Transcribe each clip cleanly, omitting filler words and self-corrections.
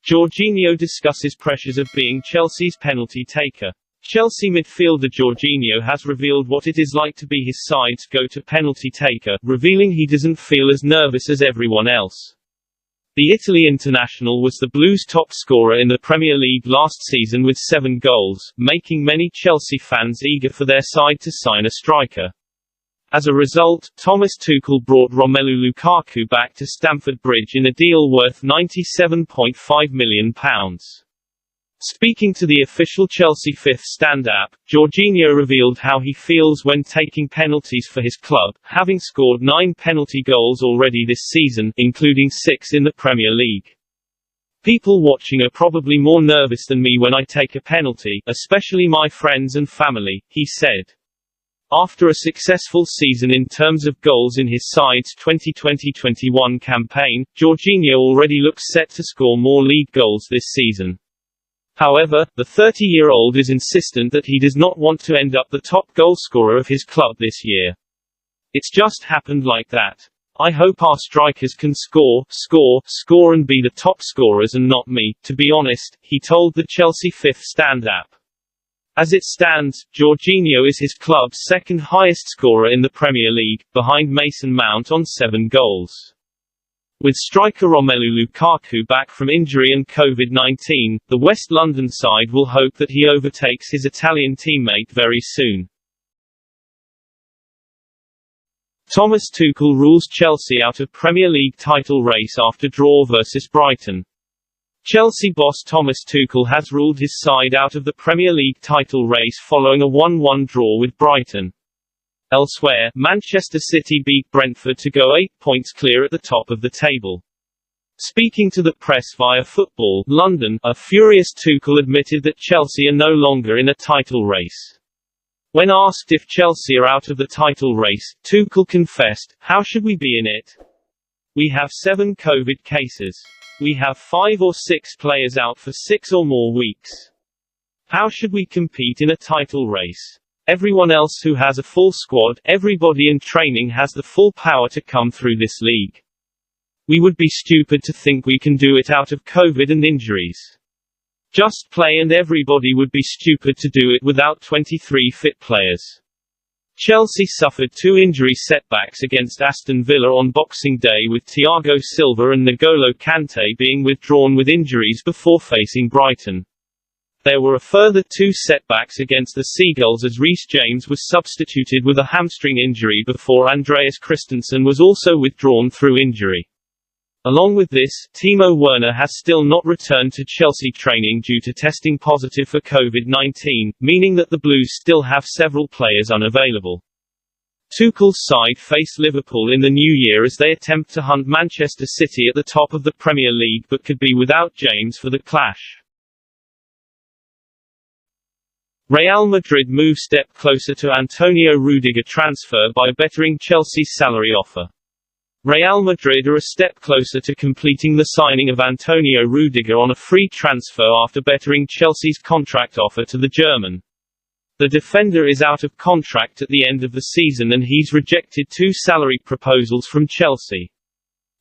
Jorginho discusses pressures of being Chelsea's penalty taker. Chelsea midfielder Jorginho has revealed what it is like to be his side's go-to penalty taker, revealing he doesn't feel as nervous as everyone else. The Italy international was the Blues' top scorer in the Premier League last season with 7 goals, making many Chelsea fans eager for their side to sign a striker. As a result, Thomas Tuchel brought Romelu Lukaku back to Stamford Bridge in a deal worth £97.5 million. Speaking to the official Chelsea Fifth Stand app, Jorginho revealed how he feels when taking penalties for his club, having scored 9 penalty goals already this season, including 6 in the Premier League. "People watching are probably more nervous than me when I take a penalty, especially my friends and family," he said. After a successful season in terms of goals in his side's 2020-21 campaign, Jorginho already looks set to score more league goals this season. However, the 30-year-old is insistent that he does not want to end up the top goalscorer of his club this year. "It's just happened like that. I hope our strikers can score and be the top scorers and not me, to be honest," he told the Chelsea Fifth Stand app. As it stands, Jorginho is his club's second highest scorer in the Premier League, behind Mason Mount on 7 goals. With striker Romelu Lukaku back from injury and COVID-19, the West London side will hope that he overtakes his Italian teammate very soon. Thomas Tuchel rules Chelsea out of Premier League title race after draw versus Brighton. Chelsea boss Thomas Tuchel has ruled his side out of the Premier League title race following a 1-1 draw with Brighton. Elsewhere, Manchester City beat Brentford to go 8 points clear at the top of the table. Speaking to the press via Football London, a furious Tuchel admitted that Chelsea are no longer in a title race. When asked if Chelsea are out of the title race, Tuchel confessed, "How should we be in it? We have 7 COVID cases. We have 5 or 6 players out for 6 or more weeks. How should we compete in a title race? Everyone else who has a full squad, everybody in training has the full power to come through this league. We would be stupid to think we can do it out of COVID and injuries. Just play and everybody would be stupid to do it without 23 fit players." Chelsea suffered 2 injury setbacks against Aston Villa on Boxing Day, with Thiago Silva and N'Golo Kante being withdrawn with injuries before facing Brighton. There were a further 2 setbacks against the Seagulls as Reece James was substituted with a hamstring injury before Andreas Christensen was also withdrawn through injury. Along with this, Timo Werner has still not returned to Chelsea training due to testing positive for COVID-19, meaning that the Blues still have several players unavailable. Tuchel's side face Liverpool in the new year as they attempt to hunt Manchester City at the top of the Premier League, but could be without James for the clash. Real Madrid move step closer to Antonio Rudiger transfer by bettering Chelsea's salary offer. Real Madrid are a step closer to completing the signing of Antonio Rudiger on a free transfer after bettering Chelsea's contract offer to the German. The defender is out of contract at the end of the season and he's rejected 2 salary proposals from Chelsea.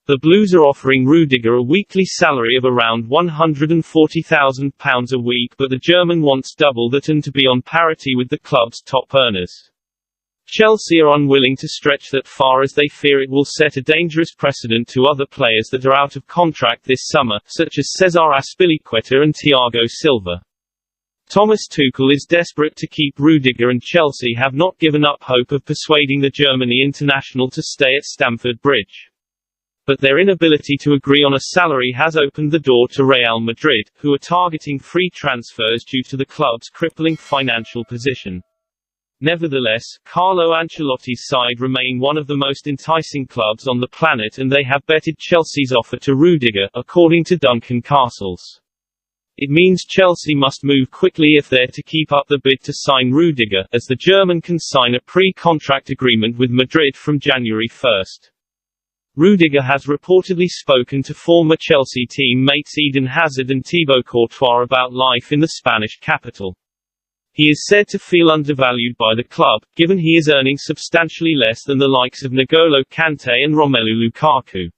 The Blues are offering Rudiger a weekly salary of around £140,000 a week, but the German wants double that and to be on parity with the club's top earners. Chelsea are unwilling to stretch that far as they fear it will set a dangerous precedent to other players that are out of contract this summer, such as Cesar Azpilicueta and Thiago Silva. Thomas Tuchel is desperate to keep Rudiger and Chelsea have not given up hope of persuading the Germany international to stay at Stamford Bridge. But their inability to agree on a salary has opened the door to Real Madrid, who are targeting free transfers due to the club's crippling financial position. Nevertheless, Carlo Ancelotti's side remain one of the most enticing clubs on the planet and they have betted Chelsea's offer to Rudiger, according to Duncan Castles. It means Chelsea must move quickly if they're to keep up the bid to sign Rudiger, as the German can sign a pre-contract agreement with Madrid from January 1. Rudiger has reportedly spoken to former Chelsea team-mates Eden Hazard and Thibaut Courtois about life in the Spanish capital. He is said to feel undervalued by the club, given he is earning substantially less than the likes of N'Golo Kante and Romelu Lukaku.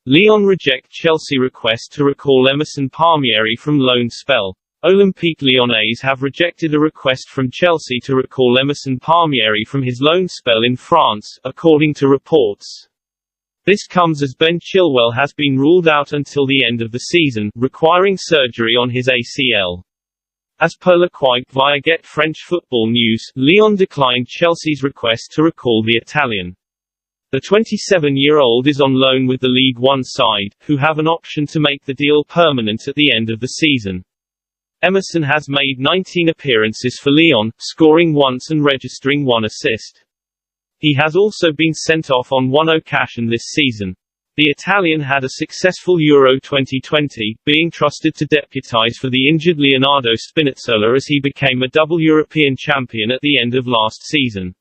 Lyon reject Chelsea request to recall Emerson Palmieri from loan spell. Olympique Lyonnais have rejected a request from Chelsea to recall Emerson Palmieri from his loan spell in France, according to reports. This comes as Ben Chilwell has been ruled out until the end of the season, requiring surgery on his ACL. As per L'Equipe via Get French Football News, Lyon declined Chelsea's request to recall the Italian. The 27-year-old is on loan with the League One side, who have an option to make the deal permanent at the end of the season. Emerson has made 19 appearances for Lyon, scoring once and registering 1 assist. He has also been sent off on 1 occasion this season. The Italian had a successful Euro 2020, being trusted to deputise for the injured Leonardo Spinazzola as he became a double European champion at the end of last season.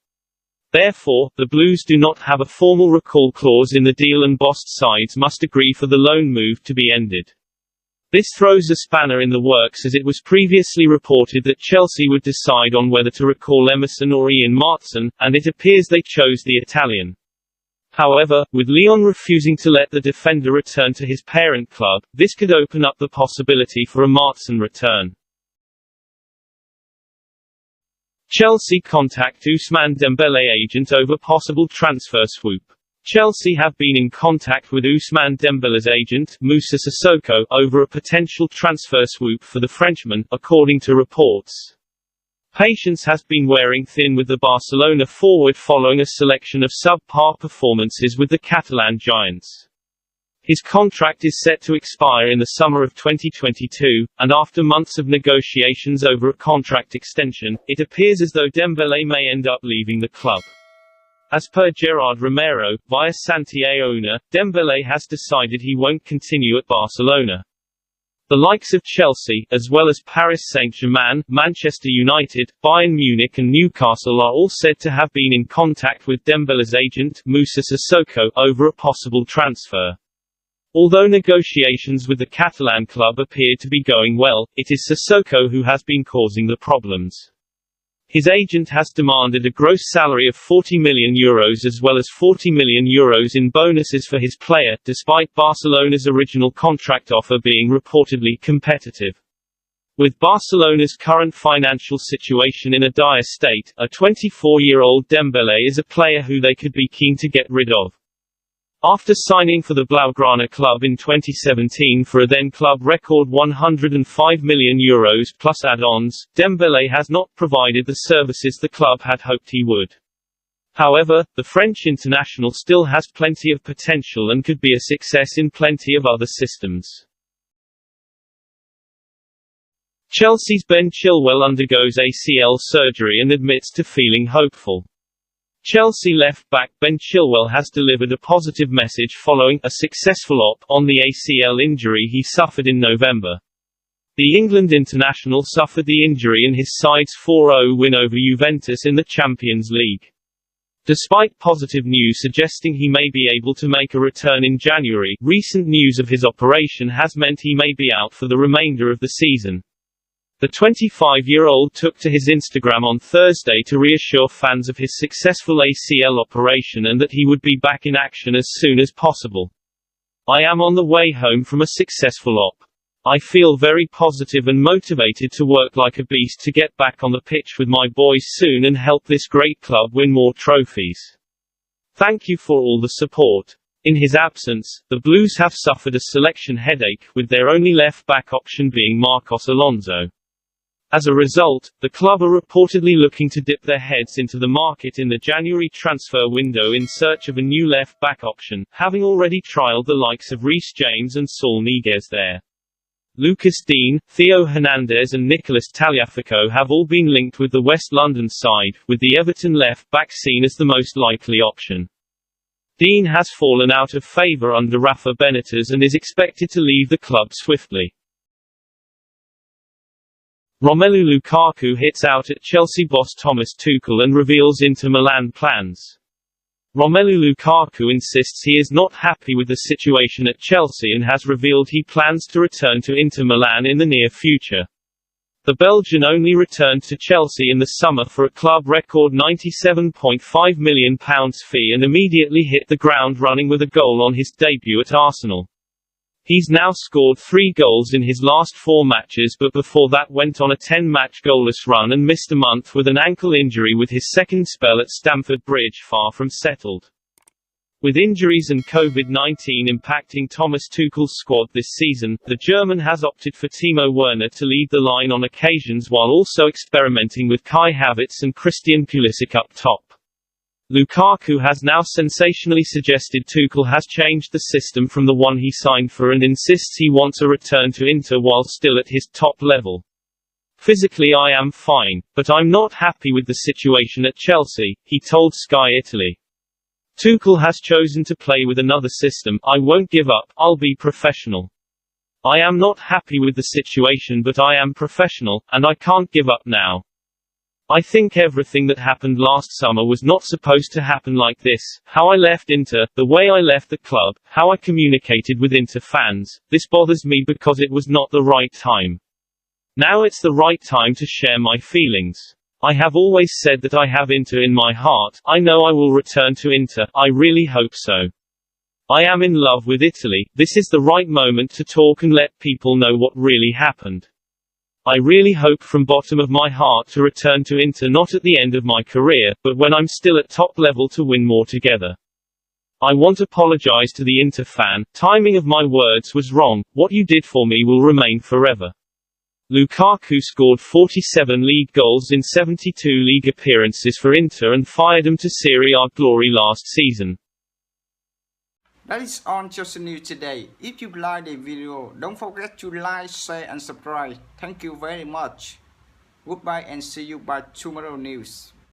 Therefore, the Blues do not have a formal recall clause in the deal and both sides must agree for the loan move to be ended. This throws a spanner in the works as it was previously reported that Chelsea would decide on whether to recall Emerson or Ian Maatsen, and it appears they chose the Italian. However, with Lyon refusing to let the defender return to his parent club, this could open up the possibility for a Maatsen return. Chelsea contact Ousmane Dembele agent over possible transfer swoop. Chelsea have been in contact with Ousmane Dembele's agent, Moussa Sissoko, over a potential transfer swoop for the Frenchman, according to reports. Patience has been wearing thin with the Barcelona forward following a selection of subpar performances with the Catalan giants. His contract is set to expire in the summer of 2022, and after months of negotiations over a contract extension, it appears as though Dembele may end up leaving the club. As per Gerard Romero, via Santi Aona, Dembele has decided he won't continue at Barcelona. The likes of Chelsea, as well as Paris Saint-Germain, Manchester United, Bayern Munich and Newcastle are all said to have been in contact with Dembele's agent, Moussa Sissoko, over a possible transfer. Although negotiations with the Catalan club appear to be going well, it is Sissoko who has been causing the problems. His agent has demanded a gross salary of €40 million as well as €40 million in bonuses for his player, despite Barcelona's original contract offer being reportedly competitive. With Barcelona's current financial situation in a dire state, a 24-year-old Dembele is a player who they could be keen to get rid of. After signing for the Blaugrana club in 2017 for a then-club record €105 million plus add-ons, Dembele has not provided the services the club had hoped he would. However, the French international still has plenty of potential and could be a success in plenty of other systems. Chelsea's Ben Chilwell undergoes ACL surgery and admits to feeling hopeful. Chelsea left-back Ben Chilwell has delivered a positive message following a successful op on the ACL injury he suffered in November. The England international suffered the injury in his side's 4-0 win over Juventus in the Champions League. Despite positive news suggesting he may be able to make a return in January, recent news of his operation has meant he may be out for the remainder of the season. The 25-year-old took to his Instagram on Thursday to reassure fans of his successful ACL operation and that he would be back in action as soon as possible. "I am on the way home from a successful op. I feel very positive and motivated to work like a beast to get back on the pitch with my boys soon and help this great club win more trophies. Thank you for all the support." In his absence, the Blues have suffered a selection headache, with their only left-back option being Marcos Alonso. As a result, the club are reportedly looking to dip their heads into the market in the January transfer window in search of a new left-back option, having already trialled the likes of Reece James and Saul Niguez there. Lucas Digne, Theo Hernandez and Nicolas Tagliafico have all been linked with the West London side, with the Everton left-back seen as the most likely option. Digne has fallen out of favour under Rafa Benitez and is expected to leave the club swiftly. Romelu Lukaku hits out at Chelsea boss Thomas Tuchel and reveals Inter Milan plans. Romelu Lukaku insists he is not happy with the situation at Chelsea and has revealed he plans to return to Inter Milan in the near future. The Belgian only returned to Chelsea in the summer for a club record £97.5 million fee and immediately hit the ground running with a goal on his debut at Arsenal. He's now scored 3 goals in his last 4 matches, but before that went on a 10-match goalless run and missed a month with an ankle injury, with his second spell at Stamford Bridge far from settled. With injuries and COVID-19 impacting Thomas Tuchel's squad this season, the German has opted for Timo Werner to lead the line on occasions while also experimenting with Kai Havertz and Christian Pulisic up top. Lukaku has now sensationally suggested Tuchel has changed the system from the one he signed for and insists he wants a return to Inter while still at his top level. "Physically I am fine, but I'm not happy with the situation at Chelsea," he told Sky Italy. Tuchel has chosen to play with another system. "I won't give up, I'll be professional. I am not happy with the situation, but I am professional, and I can't give up now. I think everything that happened last summer was not supposed to happen like this. How I left Inter, the way I left the club, how I communicated with Inter fans, this bothers me because it was not the right time. Now it's the right time to share my feelings. I have always said that I have Inter in my heart. I know I will return to Inter, I really hope so. I am in love with Italy. This is the right moment to talk and let people know what really happened. I really hope from bottom of my heart to return to Inter, not at the end of my career, but when I'm still at top level, to win more together. I want to apologize to the Inter fan. Timing of my words was wrong. What you did for me will remain forever." Lukaku scored 47 league goals in 72 league appearances for Inter and fired them to Serie A glory last season. That is all just new today. If you like the video, don't forget to like, share and subscribe. Thank you very much. Goodbye and see you by tomorrow news.